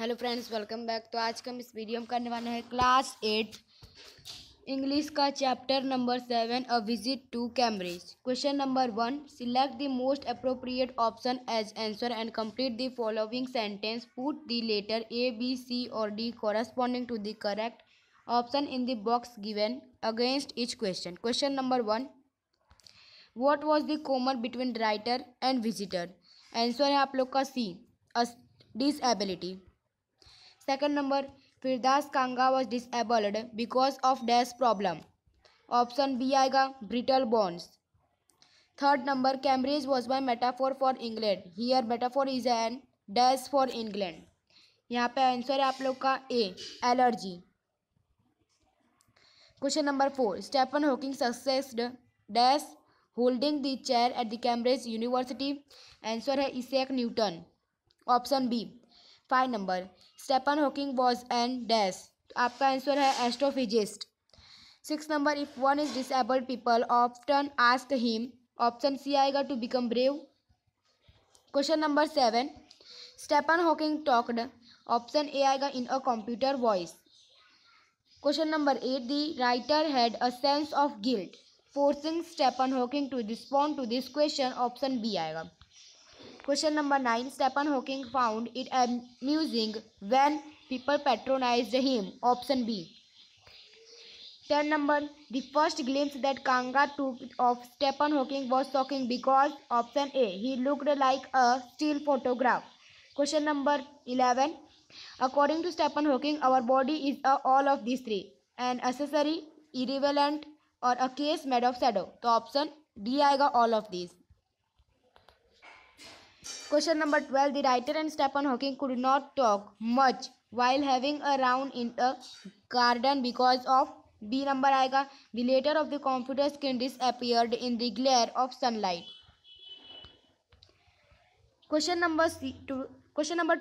Hello friends, welcome back. तो आज का हम इस वीडियो में करने वाले हैं क्लास 8 इंग्लिश का chapter number 7 a visit to Cambridge. Question number 1, select the most appropriate option as answer and complete the following sentence. Put the letter A B C और D corresponding to the correct option in the box given against each question. Question number 1, what was the common between writer and visitor? Answer है आप लोग का सी, disability. Second number, Firdas Kanga was disabled because of dash problem. Option B आएगा brittle bones. Third number, Cambridge was by metaphor for England. Here metaphor is an dash for England. यहाँ पे answer है आप लोग का a, allergy. Question number 4, Stephen Hawking succeeded dash holding the chair at the Cambridge University. Answer है Isaac Newton, option B. 5 number, Stephen Hawking was an dash. आपका answer है astrophysicist. 6 number, if one is disabled people often ask him. Option C आएगा to become brave. Question number 7, Stephen Hawking talked. Option A आएगा in a computer voice. Question number 8, the writer had a sense of guilt forcing Stephen Hawking to respond to this question. Option B आएगा. Question number 9, Stephen Hawking found it amusing when people patronized him. Option B. 10 number, the first glimpse that Kanga took of Stephen Hawking was shocking because option A, he looked like a still photograph. Question number 11, according to Stephen Hawking, our body is all of these three: an accessory, irrelevant or a case made of shadow. तो option D आएगा all of these. Question number 12, the writer and Stephen Hawking could not talk much while having a round in a garden because of B number आएगा the later of the computer screen disappeared in the glare of sunlight. Question number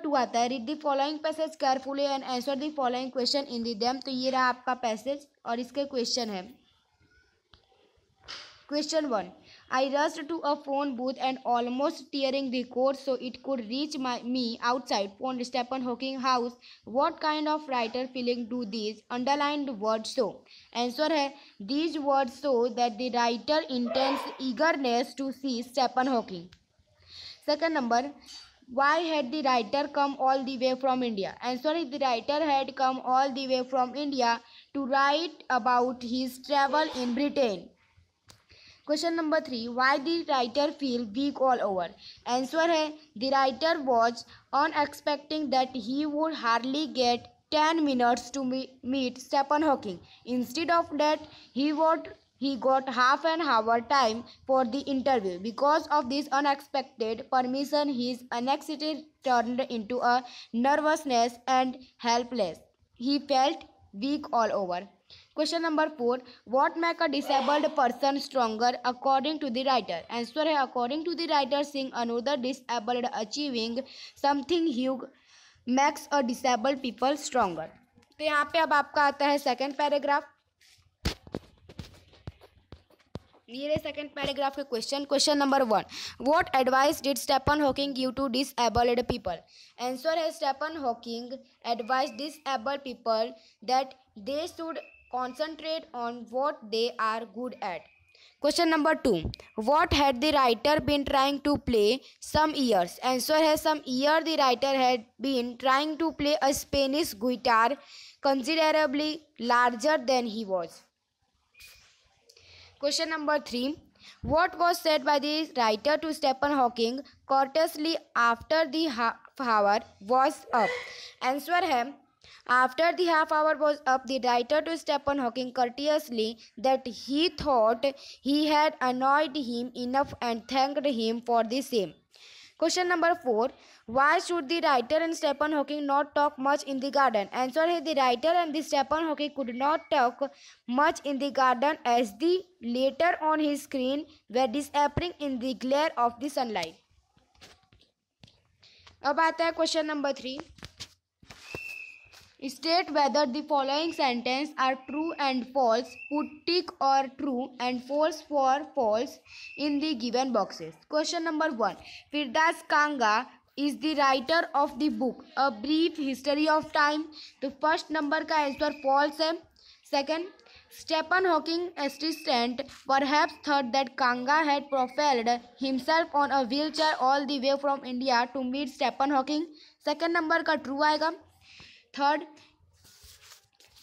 2 आता है, read the following passage carefully and answer the following question in the them. तो ये रहा आपका passage और इसके question है. Question 1, I rushed to a phone booth and almost tearing the cord so it could reach me outside phone Stephen Hawking house. What kind of writer feeling do these underlined words show? Answer है these words show that the writer intends eagerness to see Stephen Hawking. Second number, why had the writer come all the way from India? Answer is the writer had come all the way from India to write about his travel in Britain. Question number 3, why the writer feel weak all over? Answer है the writer was unexpecting that he would hardly get 10 minutes to meet Stephen Hawking. Instead of that, he got half an hour time for the interview. Because of this unexpected permission, his anxiety turned into a nervousness and helpless. He felt weak all over. Question number 4, what make a disabled person stronger according to the writer? Answer है according to the writer, seeing another disabled achieving something huge makes a disabled people stronger. तो यहाँ पे अब आपका आता है second paragraph. ये second paragraph के question number 1, what advice did Stephen Hawking give to disabled people? Answer है Stephen Hawking advice disabled people that they should concentrate on what they are good at. Question number 2, what had the writer been trying to play some years? Answer है some year the writer had been trying to play a Spanish guitar considerably larger than he was. Question number 3, what was said by the writer to Stephen Hawking courteously after the half hour was up? Answer है after the half hour was up, the writer to Stephen Hawking courteously that he thought he had annoyed him enough and thanked him for the same. Question number 4, why should the writer and Stephen Hawking not talk much in the garden? Answer है the writer and the Stephen Hawking could not talk much in the garden as the later on his screen were disappearing in the glare of the sunlight. अब आता है question number 3, state whether the following sentence are true and false. Put tick or true and false for false in the given boxes. Question number 1, Firdas Kanga is the writer of the book a brief history of time. तो first number का answer false है। Second, Stephen Hawking assistant perhaps thought that Kanga had propelled himself on a wheelchair all the way from India to meet Stephen Hawking. Second number का true आएगा। Third,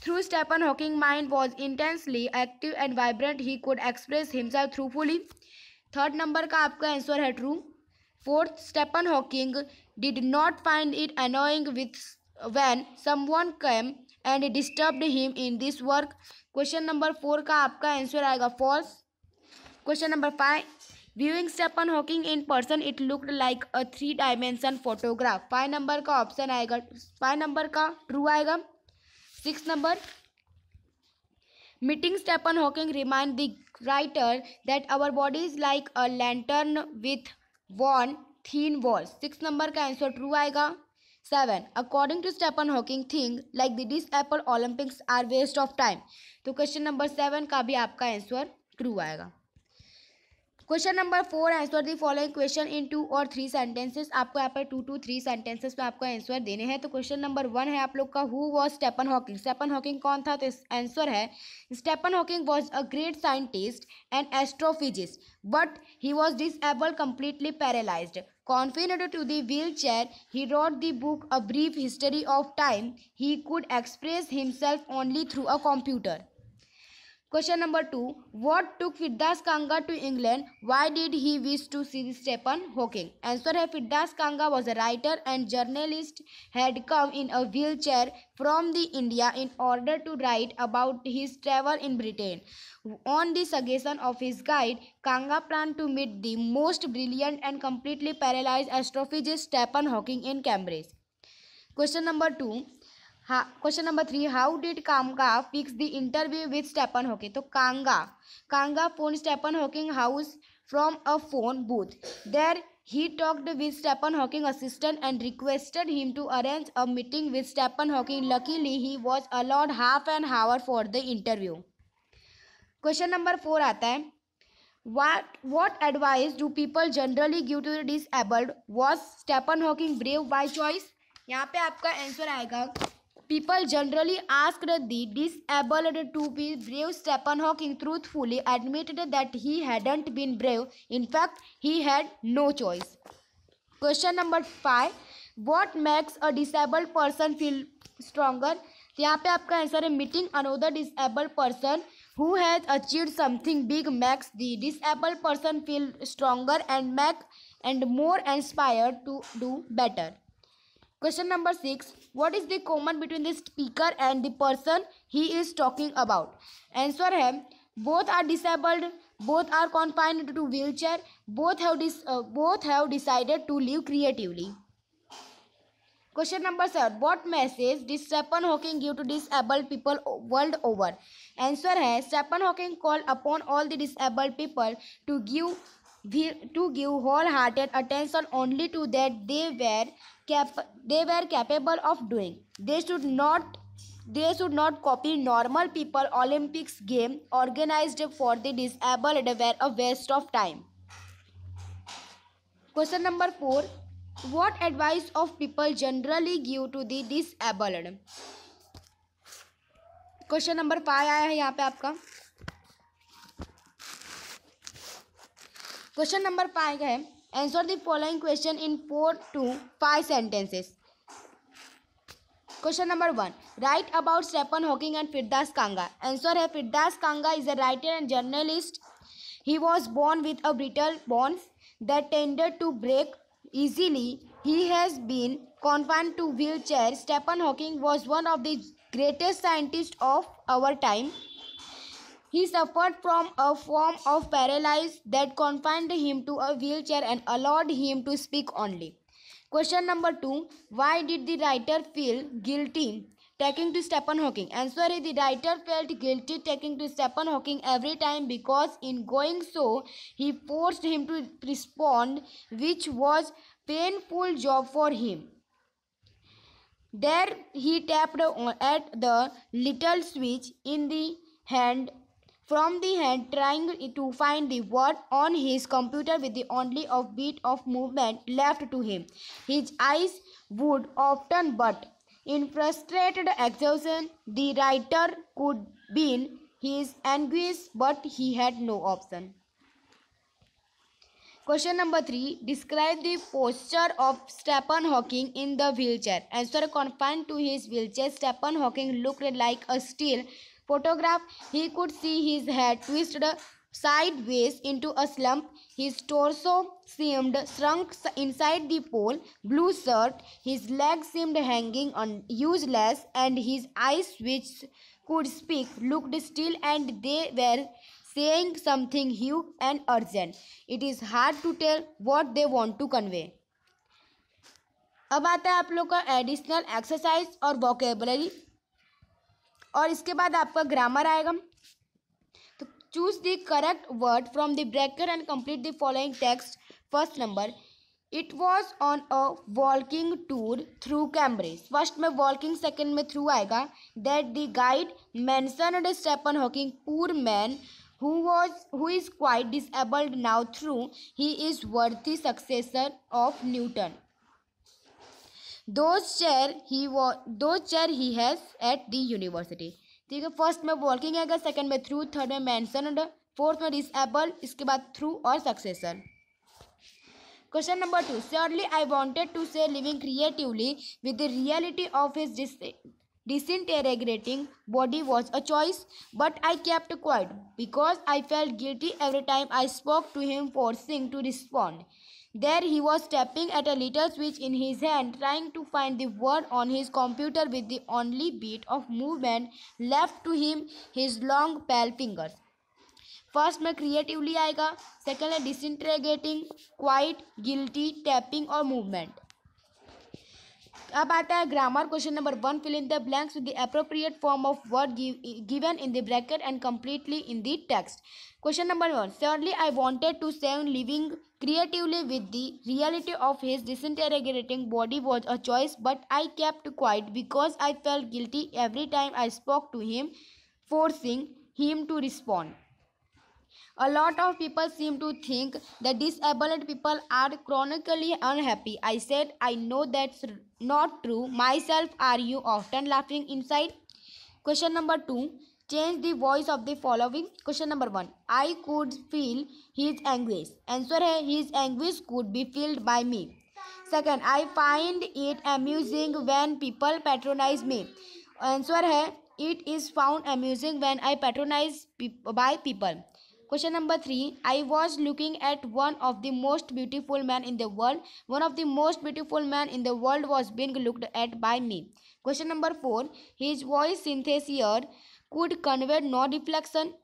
through Stephen Hawking's mind was intensely active and vibrant, he could express himself truthfully. Third number का आपका answer है true. Fourth, Stephen Hawking did not find it annoying with when someone came and disturbed him in this work. Question number 4 का आपका answer आएगा false. Question number 5, viewing Stephen Hawking in person it looked like a 3 dimension photograph. 5 number का option आएगा, 5 number का true आएगा। 6 number, meeting Stephen Hawking remind the writer that our body is like a lantern with one thin walls। 6 number का answer true आएगा। 7, according to Stephen Hawking think like the disabled Olympics are waste of time। तो question number 7 का भी आपका answer true आएगा। Question number 4, answer the following question इन 2 और 3 sentences. आपको यहाँ पर 2 to 3 सेंटेंसेस में आपको आंसर देने हैं। तो क्वेश्चन नंबर 1 है आप लोग का, who was Stephen Hawking. Stephen Hawking कौन था? तो आंसर है Stephen Hawking was a great scientist and astrophysicist but he was disabled completely paralyzed. Confined to the wheelchair, he wrote the book A Brief History of Time. He could express himself only through a computer. Question number 2. What took Firdaus Kanga to England? Why did he wish to see Stephen Hawking? Answer है Firdaus Kanga was a writer and journalist had come in a wheelchair from the India in order to write about his travel in Britain. On the suggestion of his guide, Kanga planned to meet the most brilliant and completely paralyzed astrophysicist Stephen Hawking in Cambridge. Question number 2. Question number 3, how did Kanga fix the interview with Stephen Hawking. तो Kanga phone Stephen Hawking house from a phone booth. There he talked with Stephen Hawking assistant and requested him to arrange a meeting with Stephen Hawking. Luckily he was allowed half an hour for the interview. Question number 4 आता है, what advice do people generally give to the disabled? Was Stephen Hawking brave by choice? यहाँ पे आपका answer आएगा people generally asked the disabled to be brave. Stephen Hawking truthfully admitted that he hadn't been brave. In fact, he had no choice. Question number 5, what makes a disabled person feel stronger? तो यहाँ पे आपका answer है meeting another disabled person who has achieved something big makes the disabled person feel stronger and more inspired to do better. Question number 6, what is the common between the speaker and the person he is talking about? Answer है both are disabled, both are confined to wheelchair, both have decided to live creatively. Question number 7, what message did Stephen Hawking give to disabled people world over? Answer है Stephen Hawking called upon all the disabled people to give wholehearted attention only to that they were capable of doing. They should not copy normal people. Olympics game organized for the disabled were a waste of time. Question number 4, what advice of people generally give to the disabled? Question number 5 आया है यहाँ पे आपका। Question number 5 है, answer the following question in 4 to 5 sentences. Question number 1, write about Stephen Hawking and Firdaus Kanga. Answer है Firdaus Kanga is a writer and journalist. He was born with a brittle bones that tended to break easily. He has been confined to wheelchair. Stephen Hawking was one of the greatest scientists of our time. He suffered from a form of paralysis that confined him to a wheelchair and allowed him to speak only. Question number 2, why did the writer feel guilty taking to Stephen Hawking? Answer is the writer felt guilty taking to Stephen Hawking every time because in going so he forced him to respond, which was painful job for him. There he tapped at the little switch in the hand from the hand, trying to find the word on his computer with the only of beat of movement left to him. His eyes would often but in frustrated exhaustion, the writer could be his anguish, but he had no option. Question number 3. Describe the posture of Stephen Hawking in the wheelchair. Answer: confined to his wheelchair, Stephen Hawking looked like a still photograph. He could see his head twisted sideways into a slump. His torso seemed shrunk inside the pale blue shirt. His legs seemed hanging on useless, and his eyes, which could speak, looked still, and they were saying something huge and urgent. It is hard to tell what they want to convey. अब आता है आप लोग का additional exercise और vocabulary, और इसके बाद आपका ग्रामर आएगा. तो choose the correct word from the bracket and complete the following text. First number, it was on a walking tour through Cambridge. First में वॉकिंग, सेकेंड में थ्रू आएगा. That the guide mentioned Stephen Hawking, poor man who is quite disabled now through he is worthy successor of Newton. Those chair he has at the university. ठीक है, first में walking आएगा, second में through, third में mentioned, fourth में disabled, इसके बाद through और successor. Question number 2. Surely I wanted to say living creatively with the reality of his disintegrating body was a choice, but I kept quiet because I felt guilty every time I spoke to him, forcing to respond. There he was tapping at a little switch in his hand, trying to find the word on his computer with the only bit of movement left to him, his long pale fingers. First में creatively आएगा, second है disintegrating, quite, guilty, tapping और movement. अब आता है grammar. Question number 1. Fill in the blanks with the appropriate form of word given in the bracket and completely in the text. Question number 1. Surely I wanted to say living creatively with the reality of his disintegrating body was a choice, but I kept quiet because I felt guilty every time I spoke to him, forcing him to respond. A lot of people seem to think that disabled people are chronically unhappy. I said, I know that's not true. Myself, are you often laughing inside? Question number 2. Change the voice of the following. Question number 1. I could feel his anguish. Answer है, his anguish could be felt by me. Second, I find it amusing when people patronize me. Answer है, it is found amusing when I patronize by people. Question number 3. I was looking at one of the most beautiful men in the world. One of the most beautiful men in the world was being looked at by me. Question number 4. His voice synthesis could convey no reflection.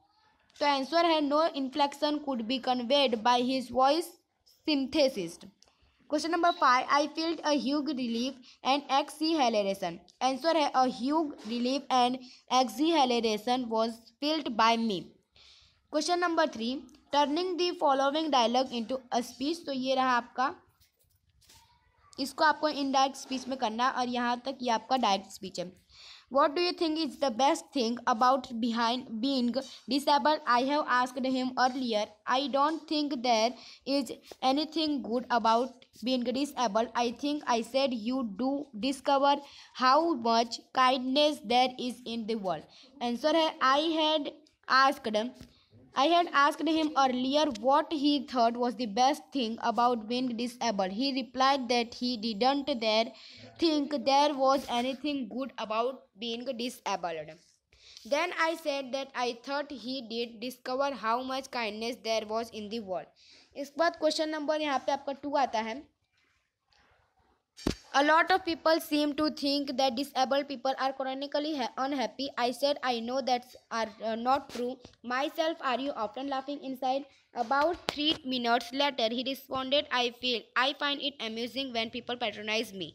तो answer है no inflection could be conveyed by his voice synthesis. Question number 5. I felt a huge relief and exhilaration. Answer है a huge relief and exhilaration was felt by me. Question number 3. Turning the following dialogue into a speech. तो ये रहा आपका, इसको आपको indirect speech में करना है, और यहाँ तक ये आपका डायरेक्ट स्पीच है. What do you think is the best thing about behind being disabled? I have asked him earlier. I don't think there is anything good about being disabled. I think I said you do discover how much kindness there is in the world. Answer है, I had asked him earlier what he thought was the best thing about being disabled. He replied that he didn't think there was anything good about being disabled. Then I said that I thought he did discover how much kindness there was in the world. इसके बाद question number यहाँ पे आपका 2 आता है. A lot of people seem to think that disabled people are chronically unhappy. I said, I know that's not true. Myself, are you often laughing inside? About 3 minutes later, he responded, I find it amusing when people patronize me.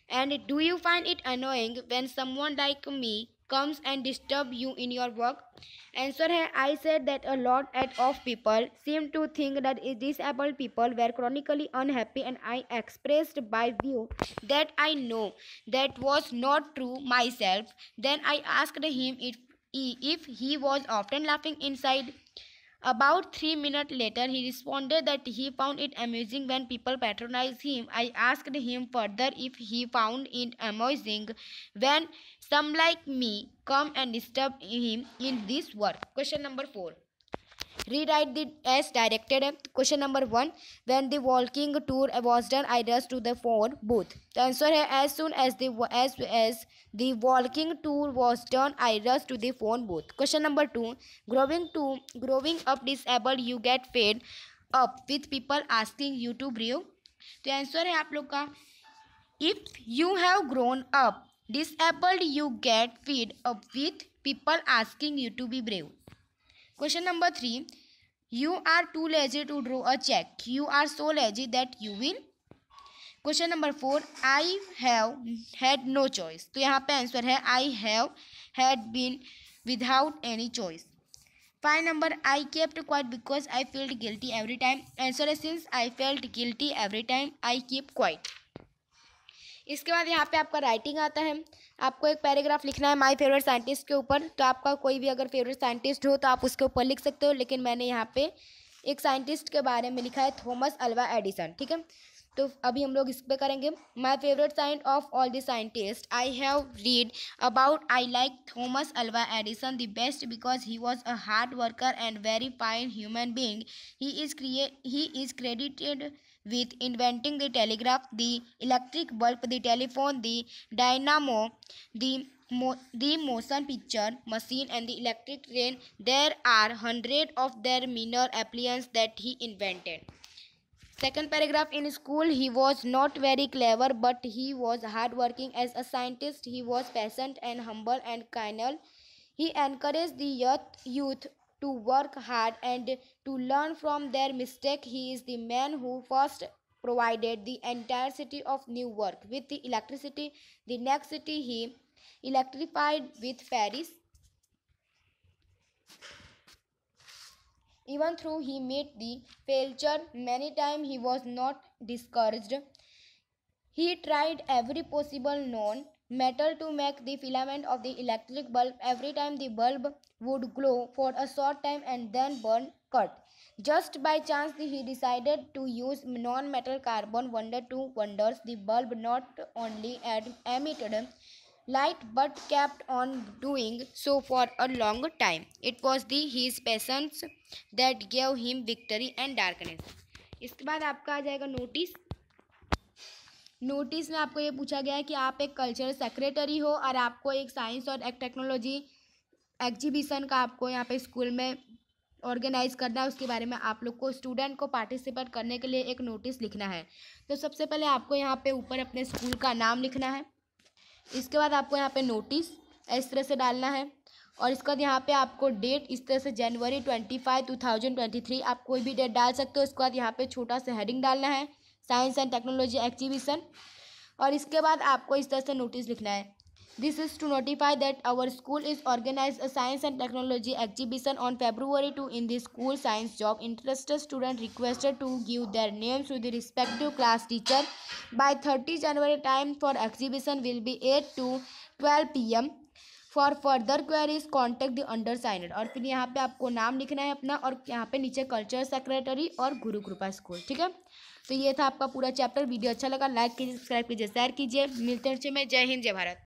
And do you find it annoying when someone like me comes and disturb you in your work? Answer है, I said that a lot of people seem to think that disabled people were chronically unhappy, and I expressed my view that I know that was not true myself. Then I asked him if he was often laughing inside. About 3 minutes later, he responded that he found it amusing when people patronized him. I asked him further if he found it amusing when some like me come and disturb him in this work. Question number 4. Rewrite the as directed. Question number 1. When the walking tour was done, I rushed to the phone booth. The answer है as soon as the walking tour was done, I rushed to the phone booth. Question number 2. Growing up disabled, you get fed up with people asking you to brave. तो answer है आप लोग का if you have grown up disabled, you get fed up with people asking you to be brave. Question number 3. You are too lazy to draw a check. You are so lazy that you will. Question number 4. I have had no choice. तो यहाँ पे answer है I have had been without any choice. 5 number. I kept quiet because I felt guilty every time. Answer है since I felt guilty every time I keep quiet. इसके बाद यहाँ पे आपका राइटिंग आता है. आपको एक पैराग्राफ लिखना है माय फेवरेट साइंटिस्ट के ऊपर. तो आपका कोई भी अगर फेवरेट साइंटिस्ट हो तो आप उसके ऊपर लिख सकते हो, लेकिन मैंने यहाँ पे एक साइंटिस्ट के बारे में लिखा है, थॉमस अल्वा एडिसन. ठीक है, तो अभी हम लोग इस पे करेंगे. My favourite saint of all the scientist I have read about I like Thomas Alva Edison the best because he was a hard worker and very fine human being. He is credited with inventing the telegraph, the electric bulb, the telephone, the dynamo, the motion picture machine, and the electric train. There are hundreds of their minor appliances that he invented. Second paragraph. In school, he was not very clever, but he was hardworking. As a scientist, he was patient and humble and kind. He encouraged the youth to work hard and to learn from their mistake. He is the man who first provided the entire city of New York with the electricity. The next city he electrified with Paris. Even though he met the failure many times, he was not discouraged. He tried every possible known metal to make the filament of the electric bulb. Every time the bulb would glow for a short time and then burn cut. Just by chance he decided to use non-metal carbon. Wonder to wonders, the bulb not only emitted light but kept on doing so for a long time. It was his patience that gave him victory and darkness. इसके बाद आपका आ जाएगा notice. Notice में आपको ये पूछा गया है कि आप एक कल्चरल सेक्रेटरी हो और आपको एक साइंस और एक टेक्नोलॉजी एग्जीबिशन का आपको यहाँ पे स्कूल में ऑर्गेनाइज करना है. उसके बारे में आप लोग को स्टूडेंट को पार्टिसिपेट करने के लिए एक नोटिस लिखना है. तो सबसे पहले आपको यहाँ पे ऊपर अपने स्कूल का नाम लिखना है. इसके बाद आपको यहाँ पे नोटिस इस तरह से डालना है और इसके बाद यहाँ पे आपको डेट इस तरह से जनवरी 25, 2023 आप कोई भी डेट डाल सकते हो. इसके बाद यहाँ पे छोटा सा हेडिंग डालना है साइंस एंड टेक्नोलॉजी एग्जीबिशन और इसके बाद आपको इस तरह से नोटिस लिखना है. This is to notify that our school is organize a science and technology exhibition on February 2 in the school science job. Interested student requested to give their names to the respective class teacher by 30 January. Time for exhibition will be 8 to 12 PM. For further queries contact the undersigned. और फिर यहाँ पे आपको नाम लिखना है अपना और यहाँ पे नीचे कल्चर सेक्रेटरी और गुरु कृपा स्कूल. ठीक है, तो ये था आपका पूरा चैप्टर. वीडियो अच्छा लगा लाइक कीजिए, सब्सक्राइब कीजिए, शेयर कीजिए. मिलते हैं में. जय हिंद, जय भारत.